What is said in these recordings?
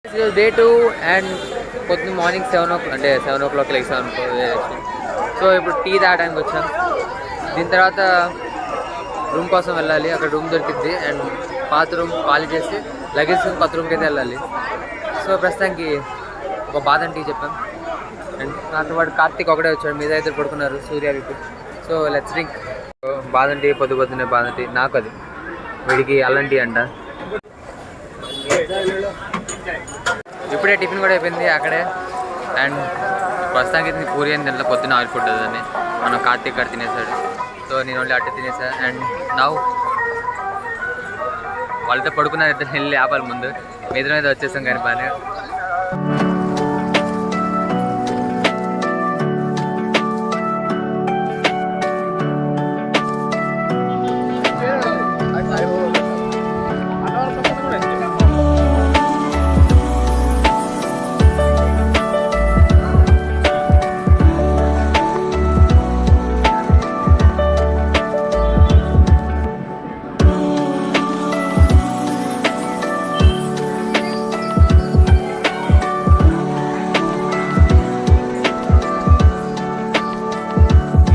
Day 2 and పొద్దున్న morning 7 అంటే 7 లెగ్సాను. So ఇప్పుడు టీ తాగడానికి వచ్చాం. దీని తర్వాత రూమ్ కోసం వెళ్ళాలి. అక్కడ రూమ్ దొరికింది అండ్ పాత రూమ్ ఖాళీ చేసి లగేజ్ కొత్త రూమ్కి అయితే వెళ్ళాలి. సో ప్రస్తుతానికి ఒక బాదం టీ చెప్పాం. అండ్ నాతో పాటు కార్తీక్ ఒకటే వచ్చాడు, మీద ఇద్దరు పడుకున్నారు, సూర్య విపు. సో లెట్స్ డ్రింక్ బాదం టీ. పొద్దున్నే బాదం టీ. నాకు అది వీడికి అల్లం టీ అంట. ఇప్పుడే టిఫిన్ కూడా అయిపోయింది అక్కడే. అండ్ ప్రస్తుతానికి పూరి అని తినలో పొద్దున్న ఆయిల్ ఫుడ్ అని మనం కార్తీక్ గారు తినేసాడు. సో నేను ఓన్లీ అట్టే తినేసా. అండ్ నౌ వాళ్ళతో పడుకున్నారు, ఇద్దరు వెళ్ళి ఆపాలి ముందు. మీద వచ్చేసాం కానీ బాగా.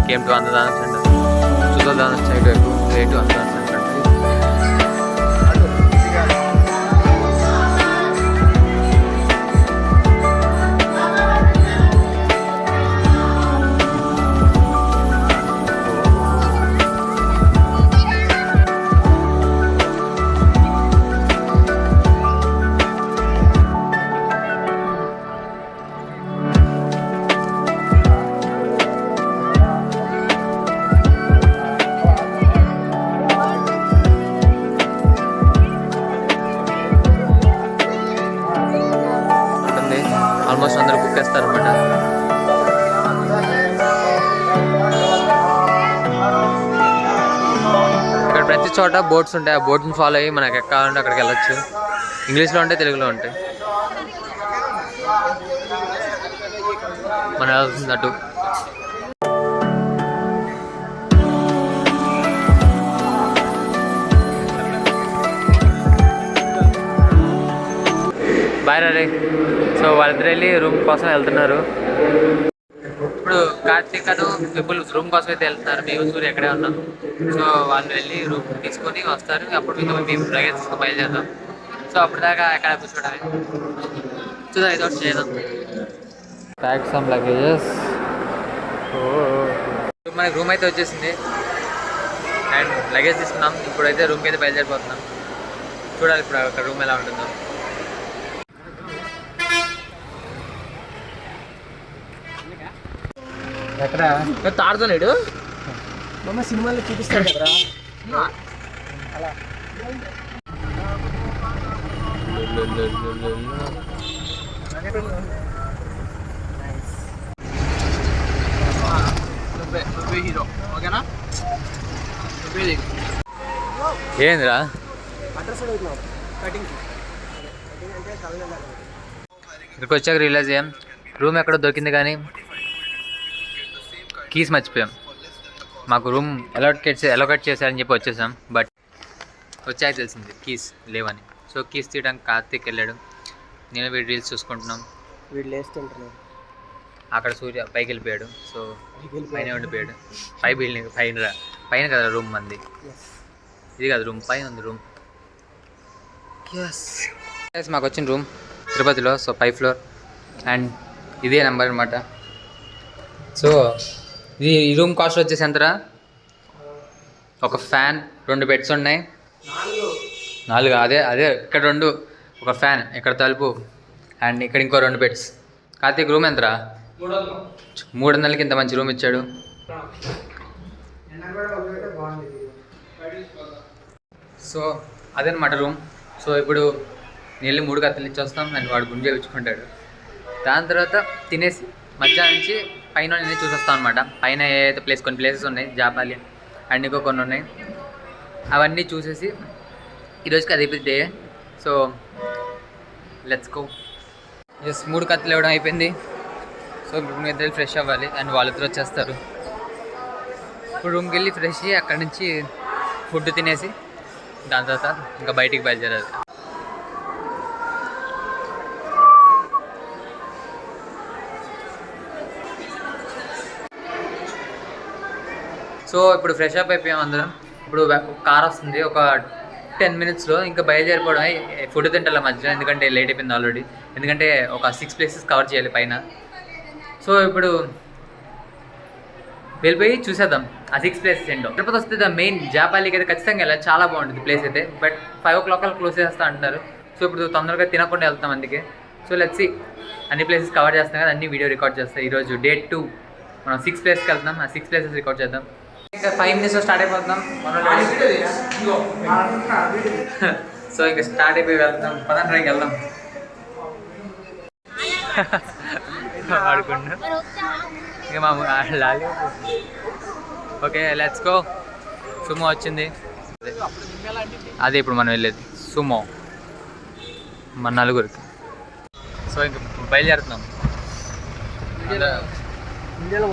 Came to Annadana Center. Sugadana side way to Annadana Center. Almost అందరూ బుక్ చేస్తారు అనమాట. ఇక్కడ ప్రతి చోట బోట్స్ ఉంటాయి. ఆ బోట్ని ఫాలో అయ్యి మనకు ఎక్కాలంటే అక్కడికి వెళ్ళొచ్చు. ఇంగ్లీష్లో ఉంటాయి, తెలుగులో ఉంటాయి. మనం వెళ్ళాల్సింది అటు. బాయ్ రే. సో వాళ్ళిద్దరు వెళ్ళి రూమ్ కోసం వెళ్తున్నారు. ఇప్పుడు కార్తీక్ అను విపుల్ రూమ్ కోసం అయితే వెళ్తున్నారు. మేము సూర్య ఎక్కడే ఉన్నాం. సో వాళ్ళు వెళ్ళి రూమ్ తీసుకొని వస్తారు. అప్పుడు మేము లగేజ్ తీసుకొని బయలుదేరుతాం. సో అప్పుడు దాకా ఎక్కడ కూర్చోవడమే. చూద్దాం, ఏదో ఒకటి చేద్దాం. Pack some luggages. మనకి రూమ్ అయితే వచ్చేసింది అండ్ లగేజ్ తీసుకున్నాం. ఇప్పుడైతే రూమ్కి అయితే బయలుదేరిపోతున్నాం. చూడాలి ఇప్పుడు అక్కడ రూమ్ ఎలా ఉంటుందో. ఎక్కడ తాడుతున్నాడు మమ్మ సినిమాలో చూపిస్తాడు కదా అలా. ఏంద్రా ఇక్కడికి వచ్చాక రియలైజ్ అయ్యాం రూమ్ ఎక్కడో దొరికింది కానీ కీస్ మర్చిపోయాం. మాకు రూమ్ ఎలోకేట్ చేశారని చెప్పి వచ్చేసాం. బట్ వచ్చాక తెలిసింది కీస్ లేవని. సో కీస్ తీయడానికి కార్తీక్ వెళ్ళాడు. నేను వీడి రీల్స్ చూసుకుంటున్నాం. వీడు లేస్తుంటున్నాడు. అక్కడ సూర్య పైకి వెళ్ళిపోయాడు. సో పైన ఉండిపోయాడు. పైన కదా రూమ్ మంది. ఇది కదా రూమ్, పైన ఉంది రూమ్. ఎస్ మాకు వచ్చిన రూమ్ తిరుపతిలో. సో 5th floor అండ్ ఇదే నెంబర్ అనమాట. సో ఈ రూమ్ కాస్ట్ వచ్చేసి ఎంతరా? ఒక ఫ్యాన్, 2 బెడ్స్ ఉన్నాయి. 4 అదే ఇక్కడ 2, ఒక ఫ్యాన్, ఇక్కడ తలుపు అండ్ ఇక్కడ ఇంకో 2 బెడ్స్. కార్తీక్ రూమ్ ఎంతరా? 300కి ఇంత మంచి రూమ్ ఇచ్చాడు. సో అదనమాట రూమ్. సో ఇప్పుడు నేను వెళ్ళి 3 కత్తులు ఇచ్చేస్తాం అండ్ వాడు గుండె చేయించుకుంటాడు. దాని తర్వాత తినేసి మధ్యాహ్నం నుంచి పైన నేను చూసొస్తాను అనమాట. పైన ఏదైతే కొన్ని ప్లేసెస్ ఉన్నాయి, జాపాలి అండ్ ఇంకో కొన్ని ఉన్నాయి. అవన్నీ చూసేసి ఈరోజుకి అది డే. So let's go. 3 కత్తులు ఇవ్వడం అయిపోయింది. సో ఇప్పుడు ఇద్దరు ఫ్రెష్ అవ్వాలి అండ్ వాళ్ళిద్దరు వచ్చేస్తారు. ఇప్పుడు రూమ్కి వెళ్ళి ఫ్రెష్ అయ్యి అక్కడి నుంచి ఫుడ్ తినేసి దాని తర్వాత ఇంకా బయటికి బయలుదేరాలి. సో ఇప్పుడు ఫ్రెష్ అప్ అయిపోయాం అందరం. ఇప్పుడు కార్ వస్తుంది ఒక 10 minutesలో. ఇంకా బయలుదేరిపోవడం. ఫుడ్ తింటాల మధ్య, ఎందుకంటే లేట్ అయిపోయింది ఆల్రెడీ. ఎందుకంటే ఒక 6 places కవర్ చేయాలి పైన. సో ఇప్పుడు వెళ్ళిపోయి చూసేద్దాం ఆ 6 places ఏంటో. తిరుపతి వస్తే ద మెయిన్ జాపాలికి అయితే ఖచ్చితంగా వెళ్ళాలి, చాలా బాగుంటుంది ప్లేస్ అయితే. బట్ 5 o'clock క్లోజ్ చేస్తా అంటున్నారు. సో ఇప్పుడు తొందరగా తినకుండా వెళ్తాం అందుకే. సో లెట్స్ సీ, అన్ని ప్లేసెస్ కవర్ చేస్తాం కదా, అన్ని వీడియో రికార్డ్ చేస్తాం. ఈరోజు డే 2 మనం 6 places వెళ్తున్నాం. ఆ 6 places రికార్డ్ చేద్దాం. ఇంకా 5 minutesలో స్టార్ట్ అయిపోతున్నాం. సో ఇంకా స్టార్ట్ అయిపోయి వెళ్తాం. పదండి రైకి వెళ్దాం. ఆడుకుంటున్నాం ఇక మా లాలి. Okay let's go. సుమో వచ్చింది, అదే ఇప్పుడు మనం వెళ్ళేది సుమో మన నలుగురికి. సో ఇంక బయలుదేరుతున్నాం.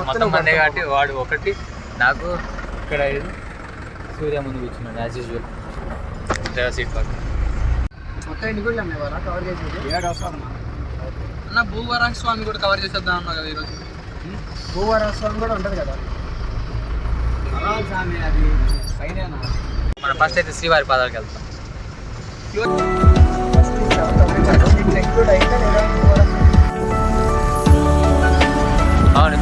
మొత్తం మందే కాబట్టి వాడు ఒకటి, నాకు ఇక్కడ 5, సూర్య ముందు కూర్చున్నాడు యాజ్ యూజువల్ డ్రైవర్ సీట్ పక్కన. మొత్తం ఎన్ని కూడా కవర్ చేసేది అన్న. భూవరాహ స్వామి కూడా కవర్ చేసేద్దాం అన్నా కదా ఈరోజు. భూవరాహ స్వామి కూడా ఉంటుంది కదా స్వామి, అది పైన. మనం ఫస్ట్ అయితే శ్రీవారి పాదాలకు వెళ్తాం. అవును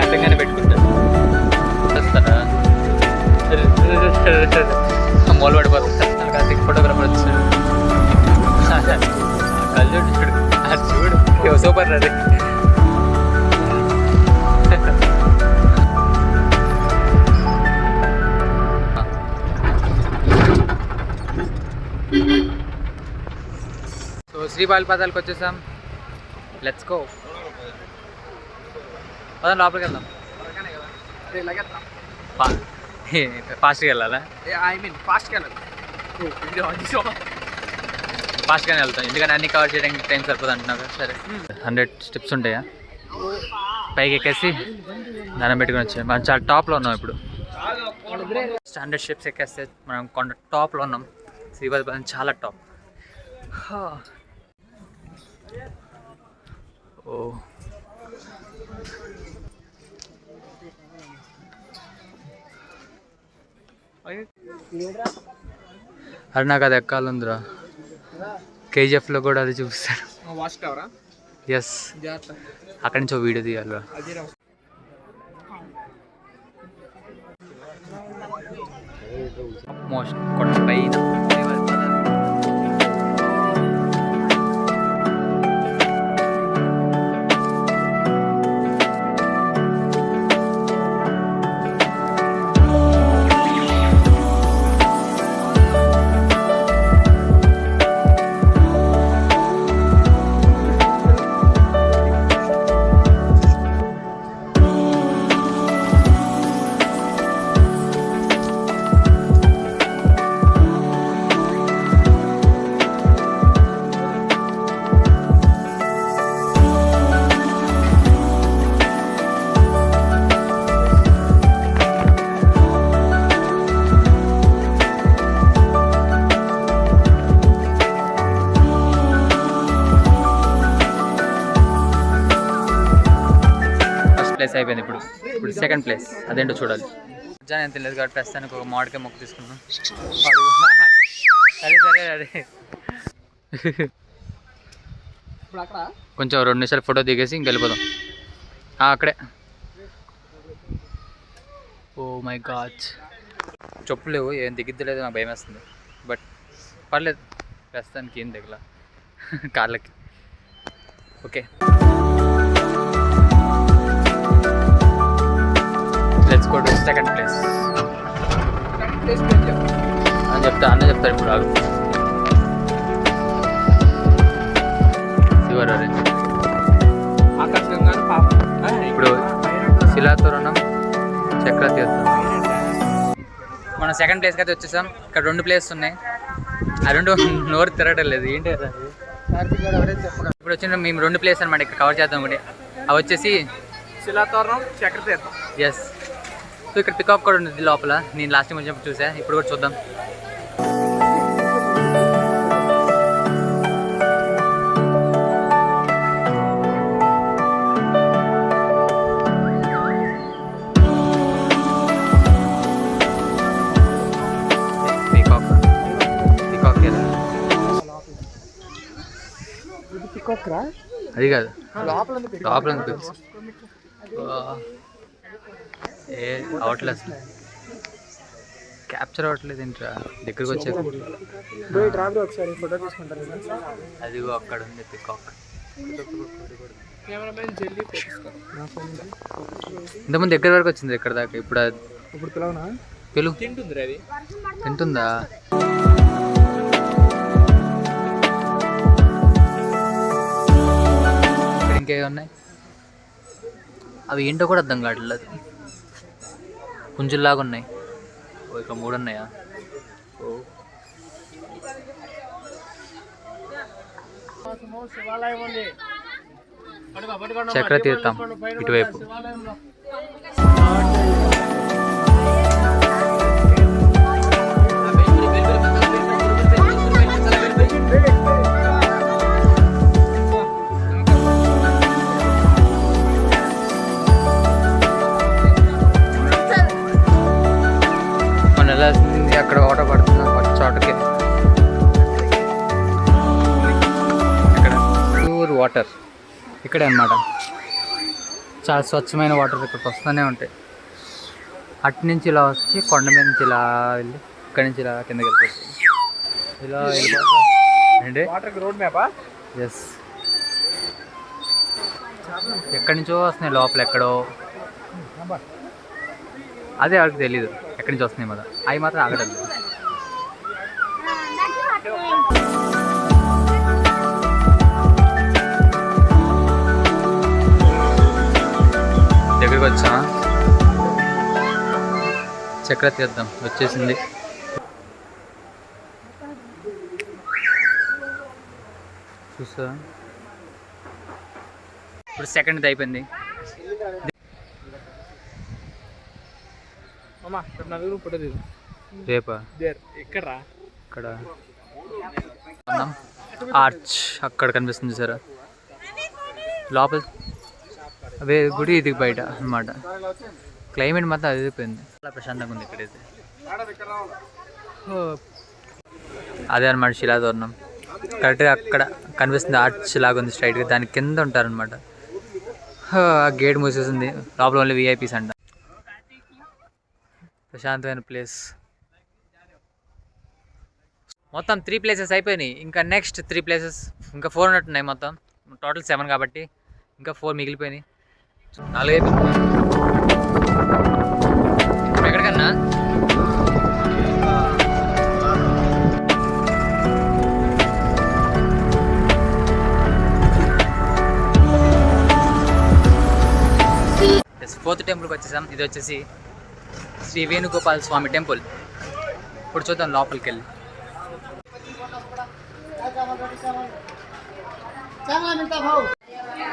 అర్థంగానే పెట్టుకుంటాను. మూల పడిపోతుంది. కార్తీక్ ఫోటోగ్రాఫర్ వచ్చాడు. కళ్ళు చూడు చూడు సూపర్ అది. సో శ్రీపాలి పాదాలకు వచ్చేసాం. Let's go. పదండి లోపలికి వెళ్దాం. ఫాస్ట్గా వెళ్ళాలా? ఫాస్ట్గా వెళ్ళాలి. ఫాస్ట్గానే వెళ్తాం, ఎందుకంటే అన్ని కవర్ చేయడానికి టైం సరిపోదు అంటున్నావు కదా. సరే 100 steps ఉంటాయా? పైకి ఎక్కేసి దండం పెట్టుకుని వచ్చాం. మనం చాలా టాప్లో ఉన్నాం ఇప్పుడు. 100 steps ఎక్కేస్తే మనం కొండ టాప్లో ఉన్నాం. శ్రీపాద చాలా టాప్. ఓ అరే నాకు అది ఎక్కాలందిరా. కేజీఎఫ్లో కూడా అది చూపిస్తారు. ఎస్, అక్కడి నుంచి ఒక వీడియో తీయాలిరా. మోస్ట్ కొండ పైన ప్లేస్ అయిపోయింది. ఇప్పుడు సెకండ్ ప్లేస్ అదేంటో చూడాలి. మధ్యాహ్నం ఏం తెలియదు కాబట్టి ప్రస్తుతానికి ఒక మామిడికాయ మొక్క తీసుకున్నాం. సరే సరే అదే కొంచెం 2 నిమిషాలు ఫోటో దిగేసి ఇంక వెళ్ళిపోదాం. అక్కడే. ఓ మై గాడ్, చెప్పులు లేవు, ఏం దిగిద్దలేదు, నాకు భయం వేస్తుంది. బట్ పర్లేదు, ప్రస్తుతానికి ఏం దిగల కార్లకి. Okay let's go to second place. అన్న చెప్తారు ఇప్పుడు. ఆగు. ఇప్పుడు శిలాతోరణం, చక్రతీర్థం. మనం సెకండ్ ప్లేస్కి అయితే వచ్చేసాం. ఇక్కడ 2 places ఉన్నాయి. ఆ 2 నోరు తిరగటం లేదు. ఏంటి ఇప్పుడు వచ్చిన మేము 2 places అనమాట ఇక్కడ కవర్ చేద్దాం. ఒకటి అవి వచ్చేసి శిలాతోరణం, చక్రతీర్థం. ఎస్, సో ఇక్కడ పికాక్ కూడా ఉంది లోపల. నేను లాస్ట్ టైం వచ్చినప్పుడు చూసా, ఇప్పుడు కూడా చూద్దాం. అది కాదు, లోపల ఏ అవట్లేదు అసలు, క్యాప్చర్ అవ్వట్లేదు ఏంట్రా దగ్గరకు వచ్చాక. ఒకసారి ఫోటో తీసుకుంటారు. అదిగో అక్కడ ఉంది పికాక్. ఇంతకుముందు దగ్గర వరకు వచ్చింది ఇక్కడ దాకా. ఇప్పుడు పిలవనా? పిలు. తింటుందా? ఇంకేవి ఉన్నాయి అవి ఏంటో కూడా అర్థం కావట్లేదు. పుంజుల్లాగా ఉన్నాయి. ఇక్కడ 3 ఉన్నాయా? చక్ర తీర్థం ఇటువైపు. అక్కడ వాటర్ పడుతుంది చోటకి. ఇక్కడ ప్యూర్ వాటర్ ఇక్కడే అన్నమాట. చాలా స్వచ్ఛమైన వాటర్ ఇక్కడికి వస్తూనే ఉంటాయి. అటు నుంచి ఇలా వచ్చి కొండ మీద నుంచి ఇలా వెళ్ళి ఇక్కడి నుంచి ఇలా కిందకి వెళ్ళిపోతుంది. ఇలా అంటే రోడ్ మ్యాపా? ఎస్. ఎక్కడి నుంచో వస్తున్నాయి లోపల ఎక్కడో. అదే వాళ్ళకి తెలీదు ఎక్కడి నుంచి వస్తున్నాయి కదా, అవి మాత్రం ఆగడం లేదు. దగ్గరికి వచ్చా. చక్ర తీర్థం వచ్చేసింది. చూసా, ఇప్పుడు సెకండ్ అయిపోయింది. రేపా? ఇక్కడ ఇక్కడ ఆర్చ్ అక్కడ కనిపిస్తుంది సార్. లోపల అవే గుడి, ఇది బయట అన్నమాట. క్లైమేట్ మాత్రం అది అయిపోయింది. చాలా ప్రశాంతంగా ఉంది ఇక్కడైతే. అదే అనమాట శిలాతోరణం. కరెక్ట్గా అక్కడ కనిపిస్తుంది ఆర్చ్ లాగా ఉంది స్ట్రైట్గా. దాని కింద ఉంటారనమాట. ఆ గేట్ మూసేసింది. లోపల ఓన్లీ విఐపీస్ అంట. ప్రశాంతమైన ప్లేస్. మొత్తం 3 ప్లేసెస్ అయిపోయినాయి. ఇంకా నెక్స్ట్ 3 ప్లేసెస్, ఇంకా 4 ఉన్నట్టున్నాయి. మొత్తం టోటల్ 7 కాబట్టి ఇంకా 4 మిగిలిపోయినాయి. 4 అయిపోయింది. ఎక్కడికన్నా ఫోర్త్ టెంపుల్కి వచ్చేసాం. ఇది వచ్చేసి శ్రీ వేణుగోపాల స్వామి టెంపుల్. ఇప్పుడు చూద్దాం లోపలికి వెళ్ళి.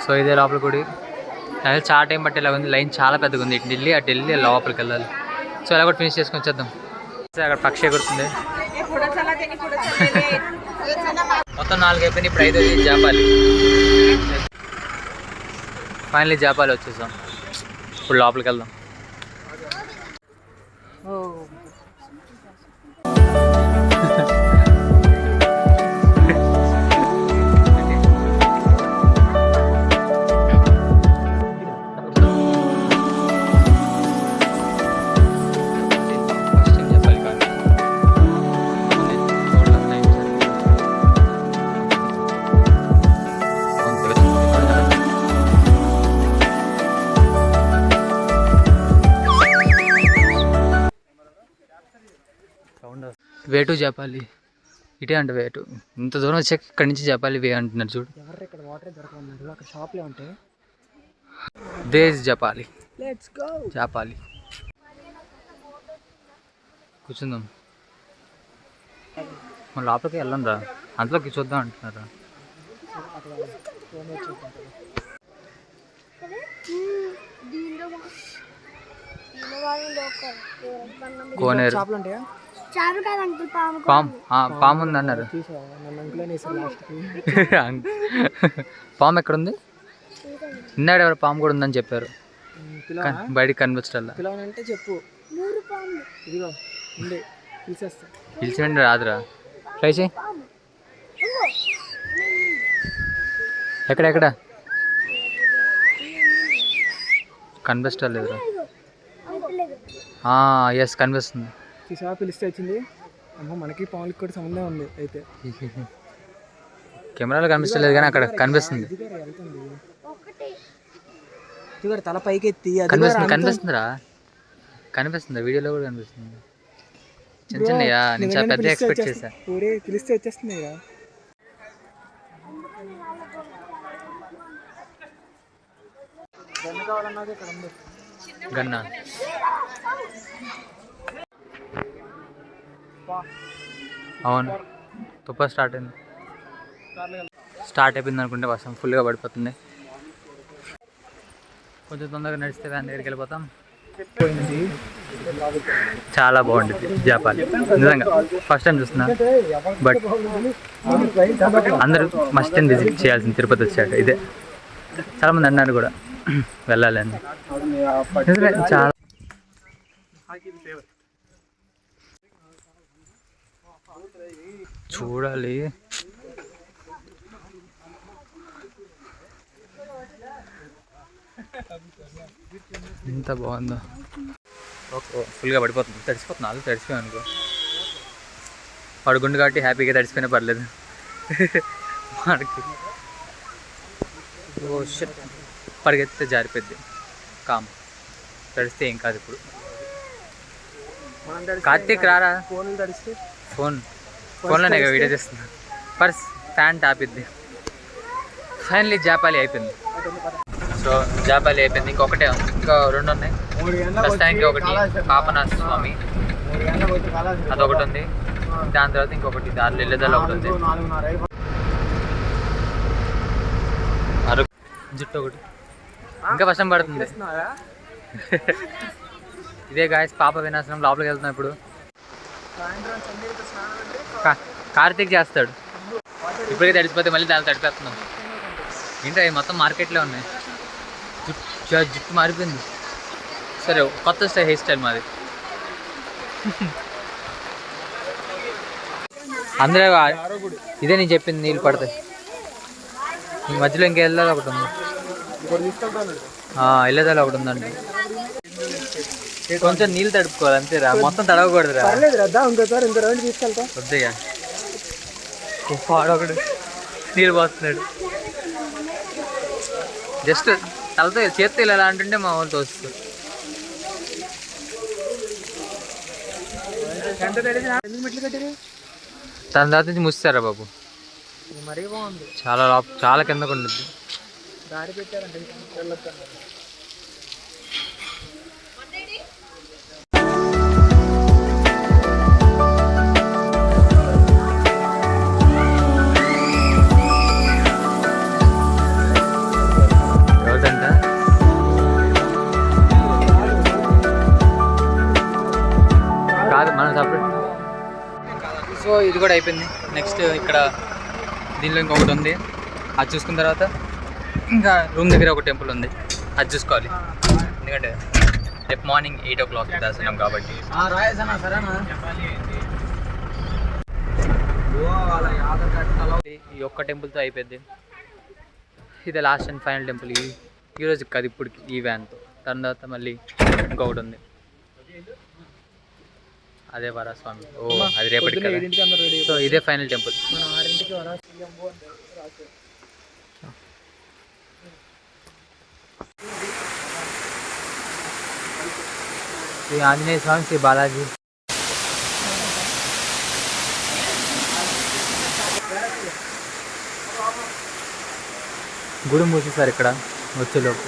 సో ఇదే లోపల గుడి. అది చాలా టైం పట్టేలా ఉంది. లైన్ చాలా పెద్దగా ఉంది. ఇటు వెళ్ళి అటు వెళ్ళి లోపలికి వెళ్ళాలి. సో అలా కూడా ఫినిష్ చేసుకొని వచ్చేద్దాం. అక్కడ పక్షి ఎగురుతుంది. మొత్తం 4 అయిపోయినాయి. ఇప్పుడు 5 జాపాలి. ఫైనలీ జాపాలి వచ్చేసాం. ఇప్పుడు లోపలికి వెళ్దాం. Way to Japali. ఇటే అంట వే టు. ఇంత దూరం వచ్చాక ఇక్కడి నుంచి జపాలి వే అంటున్నారు చూడు. ఇక్కడ వాటర్ దొరకదు. అక్కడ షాప్లో ఉంటాయి. దేస్ జపాలి. Let's go. జపాలి కూర్చుందాం. మన లోపలికి వెళ్ళం రా, అంతలోకి చూద్దాం అంటున్నారా. కోనేరు చేపలు ఉంటాయా? పాము ఉంది అన్నారు. చూసావా నన్ను అంకులని వేసారు లాస్ట్కి. పాము ఎక్కడుంది? ఇందాడు ఎవరు పాము కూడా ఉందని చెప్పారు. పిలవనా? బయటికి కనిపించడం పిలవనంటే చెప్పు. ఇదిగో ఉండే తీసేస్తా. పిలిచి రాదురా. ట్రై చేయి. ఎక్కడ కనిపించడం లేదురా. ఎస్ కనిపిస్తుంది. చూసావా పిలిస్తే వచ్చింది. అమ్మ మనకి పాములకి కూడా సంబంధం ఉంది అయితే. కెమెరాలో కనిపించలేదు కానీ అక్కడ కనిపిస్తుంది. ఇదిగో తల పైకి ఎత్తి కనిపిస్తుందిరా. కనిపిస్తుంది వీడియోలో కూడా కనిపిస్తుంది. చిన్న చిన్నయా నేను చాలా పెద్ద ఎక్స్పెక్ట్ చేశా. పిలిస్తే వచ్చేస్తుంది కదా. గన్ను కావాలన్నది ఇక్కడ ఉంది. గన్నా అవును తుప్ప స్టార్ట్ అయిపోయింది అనుకుంటే వర్షం ఫుల్గా పడిపోతుంది. కొంచెం తొందరగా నడిస్తే దాని దగ్గరికి వెళ్ళిపోతాం. చాలా బాగుంటుంది జాపాలి నిజంగా. ఫస్ట్ టైం చూస్తున్నా బట్ అందరూ మస్ట్ అండ్ విజిట్ చేయాల్సింది తిరుపతి వచ్చాక ఇదే. చాలామంది అన్నారు కూడా వెళ్ళాలని. చాలా చూడాలి. ఎంత బాగుందో. ఓకే ఫుల్గా పడిపోతుంది. తడిసిపోతుంది. తడిసిపోయాను అనుకో. పడుకుండు కాబట్టి హ్యాపీగా తడిసిపోయినా పర్లేదు మనకి. ఓ షిట్ పరిగెత్తితే జారిపోద్ది. తడిస్తే ఏం కాదు. ఇప్పుడు కార్తీక్ రారా. ఫోన్లోనే వీడియో చేస్తున్నా. పర్స్ ఫ్యాన్ ఆపిద్ది. ఫైనలీ జాపాలి అయిపోయింది. సో జాపాలి అయిపోయింది. ఇంకొకటే ఉంది. ఇంకా 2 ఉన్నాయి. ప్రస్తుతానికి ఒకటి పాపనాథ స్వామి అదొకటి ఉంది. దాని తర్వాత ఇంకొకటి దారిలో వెళ్ళేదాలో ఒకటి ఉంది. జుట్టు ఒకటి ఇంకా వర్షం పడుతుంది. ఇదే గాయస్ పాప వినాశనం. లోపలికి వెళ్తున్నాం ఇప్పుడు. కార్తీక్ చేస్తాడు. ఇప్పటికే తడిసిపోతే మళ్ళీ దాన్ని తడిపేస్తున్నాం. ఏంటో అవి మొత్తం మార్కెట్లో ఉన్నాయి. జుట్టు మారిపోయింది. సరే కొత్త హెయిర్ స్టైల్ మాది. అందరూ ఇదే నేను చెప్పింది. నీళ్ళు పడతాయి. ఈ మధ్యలో ఇంకా వెళ్ళాలి ఒకటి ఉంది. వెళ్ళేదాలో ఒకటి ఉందండి. కొంచెం నీళ్ళు తడుపుకోవాలి అంతేరా. మొత్తం తడవకూడదురా. వద్దయ్యా. వాడొకడు నీళ్ళు పోస్తున్నాడు. జస్ట్ తలతో చేత్తో ఇలా అంటుంటే మా వాళ్ళు తోస్తుంది. దాని తర్వాత నుంచి ముస్తారా బాబు. మరీ బాగుంది. చాలా కిందకు ఉంటుంది. దారి పెట్టారంటే కాదు మనం సపరేట్. సో ఇది కూడా అయిపోయింది. నెక్స్ట్ ఇక్కడ దీనిలో ఇంకొకటి ఉంది. అది చూసుకున్న తర్వాత ఇంకా రూమ్ దగ్గర ఒక టెంపుల్ ఉంది. అది చూసుకోవాలి. ఎందుకంటే రేపు మార్నింగ్ 8 o'clock దర్శనం కాబట్టి. ఈ ఒక్క టెంపుల్తో అయిపోద్ది. ఇదే లాస్ట్ అండ్ ఫైనల్ టెంపుల్. ఈరోజు కాదు ఇప్పుడు ఈ వ్యాన్తో. తర్వాత మళ్ళీ ఇంకొకటి ఉంది. అదే వరాస్వామి. అది రేపటికి. సో ఇదే ఫైనల్ టెంపుల్. శ్రీ ఆంజనేయ స్వామి, శ్రీ బాలాజీ. గుడి మూసేసారు ఇక్కడ వచ్చేలోపు.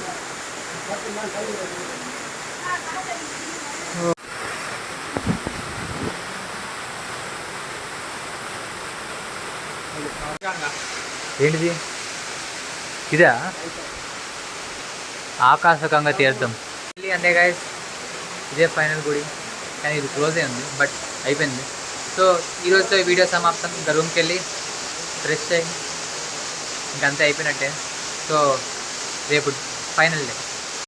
ఏంటిది? ఇదా ఆకాశగంగా తీర్థం. అంతే గైస్, ఇదే ఫైనల్ గుడి, కానీ ఇది క్లోజ్ అయింది బట్ అయిపోయింది. సో ఈరోజుతో ఈ వీడియో సమాప్తం. ఇంకా రూమ్కి వెళ్ళి ఫ్రెష్ అయ్యి ఇంకంతే అయిపోయినట్టే. సో రేపు ఫైనల్ డే.